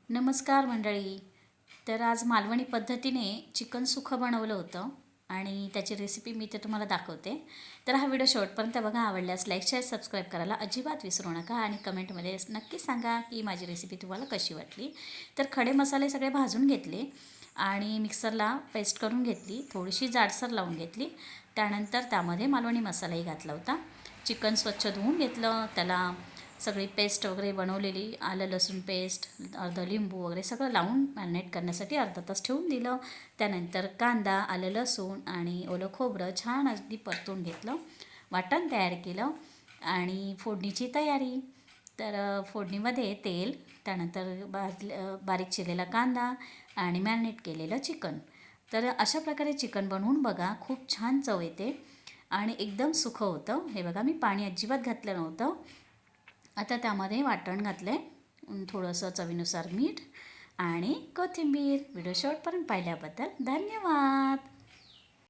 नमस्कार मंडळी. तर आज मालवणी पद्धतीने चिकन सुखं बनवलं होतं आणि त्याची रेसिपी मी ते तुम्हाला दाखवते. तर हा व्हिडिओ शेवटपर्यंत बघा. आवडल्यास लाईक शेअर सबस्क्राईब करायला अजिबात विसरू नका आणि कमेंटमध्ये नक्की सांगा की माझी रेसिपी तुम्हाला कशी वाटली. तर खडे मसाले सगळे भाजून घेतले आणि मिक्सरला पेस्ट करून घेतली, थोडीशी जाडसर लावून घेतली. त्यानंतर त्यामध्ये मालवणी मसालाही घातला होता. चिकन स्वच्छ धुवून घेतलं, त्याला सगळी पेस्ट वगैरे बनवलेली, आलं लसूण पेस्ट, अर्ध लिंबू वगैरे सगळं लावून मॅरिनेट करण्यासाठी अर्धा तास ठेवून दिलं. त्यानंतर कांदा, आलं लसूण आणि ओलं खोबरं छान अगदी परतून घेतलं, वाटण तयार केलं आणि फोडणीची तयारी. तर फोडणीमध्ये तेल, त्यानंतर बारीक चिरलेला कांदा आणि मॅरिनेट केलेलं चिकन. तर अशा प्रकारे चिकन बनवून बघा, खूप छान चव येते आणि एकदम सुखं होतं. हे बघा, मी पाणी अजिबात घातलं नव्हतं. आता त्यामध्ये वाटण घातलं आहे, थोडंसं चवीनुसार मीठ आणि कोथिंबीर. व्हिडिओ शेवटपर्यंत पाहिल्याबद्दल धन्यवाद.